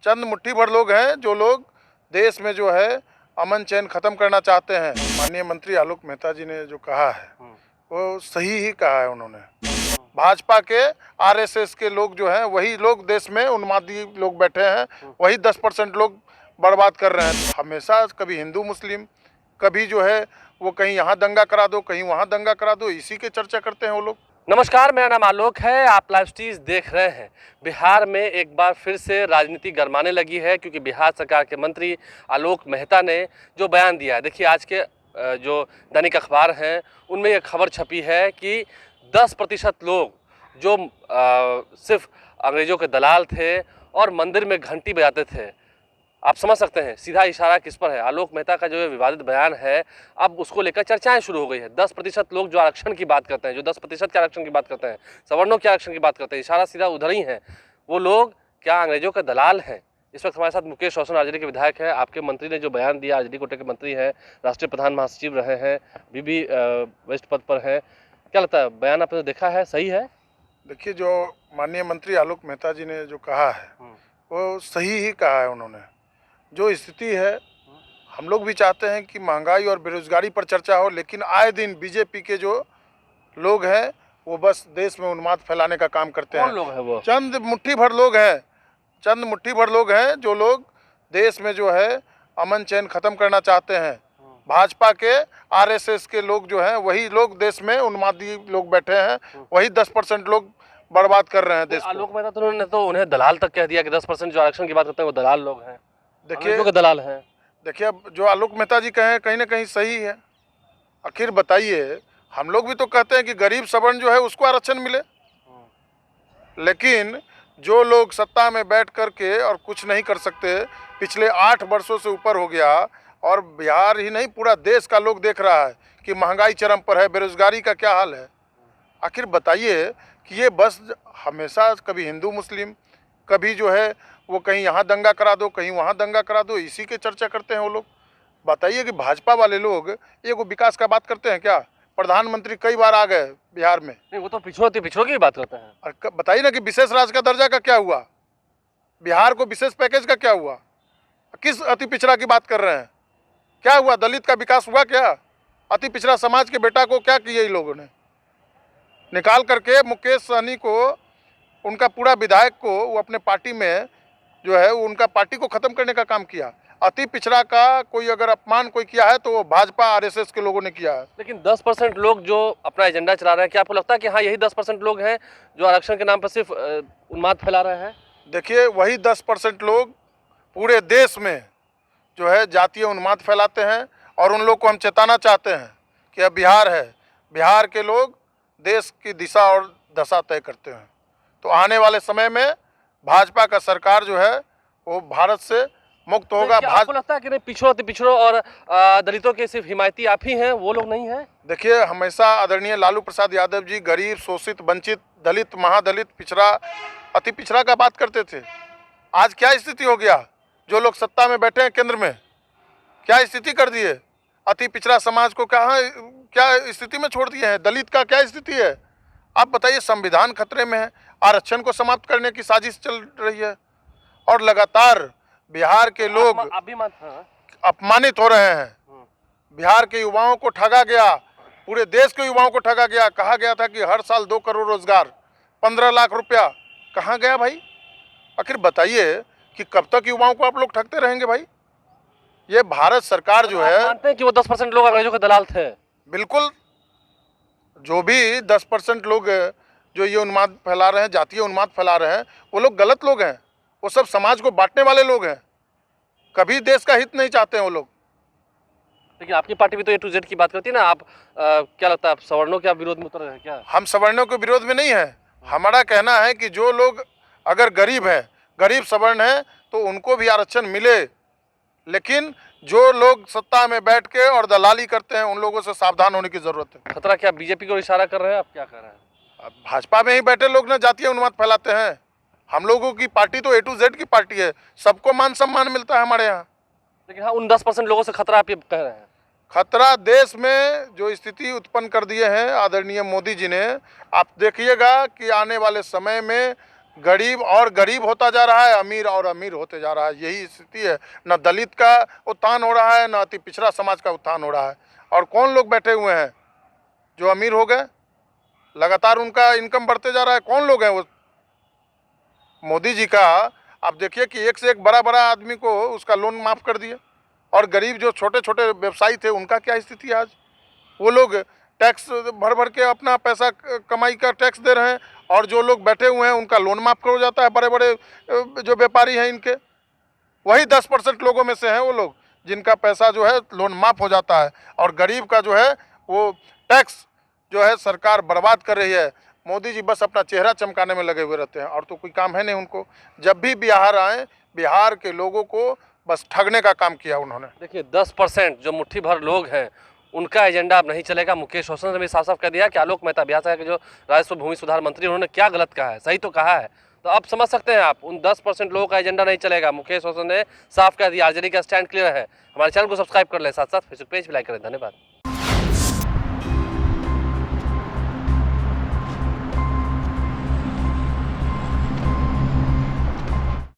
चंद मुट्ठी भर लोग हैं जो लोग देश में जो है अमन चैन खत्म करना चाहते हैं। माननीय मंत्री आलोक मेहता जी ने जो कहा है वो सही ही कहा है। उन्होंने भाजपा के आरएसएस के लोग जो हैं वही लोग देश में उन्मादी लोग बैठे हैं, वही 10% लोग बर्बाद कर रहे हैं। हमेशा कभी हिंदू मुस्लिम, कभी जो है वो कहीं यहाँ दंगा करा दो, कहीं वहाँ दंगा करा दो, इसी की चर्चा करते हैं वो लोग। नमस्कार, मेरा नाम आलोक है। आप लाइव स्टीज देख रहे हैं। बिहार में एक बार फिर से राजनीति गरमाने लगी है क्योंकि बिहार सरकार के मंत्री आलोक मेहता ने जो बयान दिया है। देखिए, आज के जो दैनिक अखबार हैं उनमें यह खबर छपी है कि 10% लोग जो सिर्फ अंग्रेज़ों के दलाल थे और मंदिर में घंटी बजाते थे। आप समझ सकते हैं सीधा इशारा किस पर है। आलोक मेहता का जो विवादित बयान है, अब उसको लेकर चर्चाएं शुरू हो गई है। 10% लोग जो आरक्षण की बात करते हैं, जो 10% के आरक्षण की बात करते हैं, सवर्णों के आरक्षण की बात करते हैं, इशारा सीधा उधर ही है। वो लोग क्या अंग्रेजों के दलाल हैं? इस वक्त हमारे साथ मुकेश रोशन आरजेडी के विधायक हैं। आपके मंत्री ने जो बयान दिया, आरजेडी कोटे के मंत्री हैं, राष्ट्रीय प्रधान महासचिव रहे हैं, अभी वरिष्ठ पद पर हैं। क्या लगता है, बयान आपने देखा है, सही है? देखिए, जो माननीय मंत्री आलोक मेहता जी ने जो कहा है वो सही ही कहा है। उन्होंने जो स्थिति है, हम लोग भी चाहते हैं कि महंगाई और बेरोजगारी पर चर्चा हो, लेकिन आए दिन बीजेपी के जो लोग हैं वो बस देश में उन्माद फैलाने का काम करते हैं। कौन लोग हैं वो? चंद मुट्ठी भर लोग हैं जो लोग देश में जो है अमन चैन खत्म करना चाहते हैं। भाजपा के आरएसएस के लोग जो हैं वही लोग देश में उन्मादी लोग बैठे हैं, वही 10% लोग बर्बाद कर रहे हैं देश को। आलोक मेहता ने तो उन्हें दलाल तक कह दिया कि 10% जो आरक्षण की बात करते हैं वो दलाल लोग हैं। देखिए, दलाल हैं। देखिए, अब जो आलोक मेहता जी कहें कहीं ना कहीं सही है। आखिर बताइए, हम लोग भी तो कहते हैं कि गरीब सवर्ण जो है उसको आरक्षण मिले, लेकिन जो लोग सत्ता में बैठ करके और कुछ नहीं कर सकते, पिछले 8 वर्षों से ऊपर हो गया और बिहार ही नहीं पूरा देश का लोग देख रहा है कि महंगाई चरम पर है, बेरोजगारी का क्या हाल है। आखिर बताइए कि ये बस हमेशा कभी हिंदू मुस्लिम, कभी जो है वो कहीं यहाँ दंगा करा दो, कहीं वहाँ दंगा करा दो, इसी की चर्चा करते हैं वो लोग। बताइए कि भाजपा वाले लोग ये को विकास का बात करते हैं क्या? प्रधानमंत्री कई बार आ गए बिहार में। नहीं, वो तो पिछड़ों की बात करते हैं। और बताइए ना कि विशेष राज्य का दर्जा का क्या हुआ, बिहार को विशेष पैकेज का क्या हुआ? किस अति पिछड़ा की बात कर रहे हैं? क्या हुआ? दलित का विकास हुआ क्या? अति पिछड़ा समाज के बेटा को क्या किया इन लोगों ने? निकाल करके मुकेश सहनी को, उनका पूरा विधायक को वो अपने पार्टी में जो है उनका पार्टी को खत्म करने का काम किया। अति पिछड़ा का कोई अगर अपमान कोई किया है तो वो भाजपा आरएसएस के लोगों ने किया है। लेकिन 10% लोग जो अपना एजेंडा चला रहे हैं, क्या आपको लगता है कि हाँ, यही 10% लोग हैं जो आरक्षण के नाम पर सिर्फ उन्माद फैला रहे हैं? देखिए, वही 10% लोग पूरे देश में जो है जातीय उन्माद फैलाते हैं और उन लोग को हम चेताना चाहते हैं कि अब बिहार है, बिहार के लोग देश की दिशा और दशा तय करते हैं। तो आने वाले समय में भाजपा का सरकार जो है वो भारत से मुक्त होगा। आपको लगता है कि नहीं, पिछड़ों और दलितों के सिर्फ हिमायती आप ही हैं, वो लोग नहीं हैं? देखिए, हमेशा आदरणीय लालू प्रसाद यादव जी गरीब, शोषित, वंचित, दलित, महादलित, पिछड़ा, अति पिछड़ा का बात करते थे। आज क्या स्थिति हो गया? जो लोग सत्ता में बैठे हैं केंद्र में, क्या स्थिति कर दिए? अति पिछड़ा समाज को क्या स्थिति में छोड़ दिए हैं? दलित का क्या स्थिति है? आप बताइए। संविधान खतरे में है, आरक्षण को समाप्त करने की साजिश चल रही है और लगातार बिहार के लोग अपमानित हो रहे हैं। बिहार के युवाओं को ठगा गया, पूरे देश के युवाओं को ठगा गया। कहा गया था कि हर साल 2 करोड़ रोजगार, 15 लाख रुपया, कहाँ गया भाई? आखिर बताइए कि कब तक युवाओं को आप लोग ठगते रहेंगे भाई? ये भारत सरकार जो है, मानते हैं कि वो 10% लोग अंग्रेजों के दलाल थे? बिल्कुल। जो भी 10% लोग जो ये उन्माद फैला रहे हैं, जातीय उन्माद फैला रहे हैं, वो लोग गलत लोग हैं। वो सब समाज को बांटने वाले लोग हैं, कभी देश का हित नहीं चाहते हैं वो लोग। लेकिन आपकी पार्टी भी तो A to Z की बात करती है ना। आप क्या लगता है, आप सवर्णों के विरोध में उतर रहे हैं क्या? हम सवर्णों के विरोध में नहीं है। हमारा कहना है कि जो लोग अगर गरीब हैं, गरीब सवर्ण हैं, तो उनको भी आरक्षण मिले, लेकिन जो लोग सत्ता में बैठ के और दलाली करते हैं उन लोगों से सावधान होने की जरूरत है। खतरा क्या बीजेपी को इशारा कर रहे हैं? आप क्या कर रहे हैं? अब भाजपा में ही बैठे लोग ना जातीय उन्माद फैलाते हैं। हम लोगों की पार्टी तो A to Z की पार्टी है, सबको मान सम्मान मिलता है हमारे यहाँ। लेकिन हाँ, उन 10% लोगों से खतरा आप ये कह रहे हैं? खतरा देश में जो स्थिति उत्पन्न कर दिए हैं आदरणीय मोदी जी ने, आप देखिएगा कि आने वाले समय में गरीब और गरीब होता जा रहा है, अमीर और अमीर होते जा रहा है। यही स्थिति है। न दलित का उत्थान हो रहा है, न अति पिछड़ा समाज का उत्थान हो रहा है। और कौन लोग बैठे हुए हैं जो अमीर हो गए? लगातार उनका इनकम बढ़ते जा रहा है। कौन लोग हैं वो? मोदी जी का आप देखिए कि एक से एक बड़ा बड़ा आदमी को उसका लोन माफ़ कर दिया। और गरीब जो छोटे छोटे व्यवसायी थे उनका क्या स्थिति है आज? वो लोग टैक्स भर भर के अपना पैसा कमाई का टैक्स दे रहे हैं, और जो लोग बैठे हुए हैं उनका लोन माफ़ हो जाता है। बड़े बड़े जो व्यापारी हैं इनके, वही 10% लोगों में से हैं वो लोग जिनका पैसा जो है लोन माफ़ हो जाता है। और गरीब का जो है वो टैक्स जो है सरकार बर्बाद कर रही है। मोदी जी बस अपना चेहरा चमकाने में लगे हुए रहते हैं, और तो कोई काम है नहीं उनको। जब भी बिहार आए, बिहार के लोगों को बस ठगने का काम किया उन्होंने। देखिए 10% जो मुट्ठी भर लोग हैं उनका एजेंडा अब नहीं चलेगा। मुकेश रोशन ने भी साफ साफ कह दिया कि आलोक मेहता बिहार सरकार के जो राजस्व भूमि सुधार मंत्री, उन्होंने क्या गलत कहा है, सही तो कहा है। तो अब समझ सकते हैं आप, उन 10% लोगों का एजेंडा नहीं चलेगा। मुकेश रोशन ने साफ कह दिया, आरजेडी का स्टैंड क्लियर है। हमारे चैनल को सब्सक्राइब कर लें, साथ साथ फेसबुक पेज भी लाइक करें। धन्यवाद।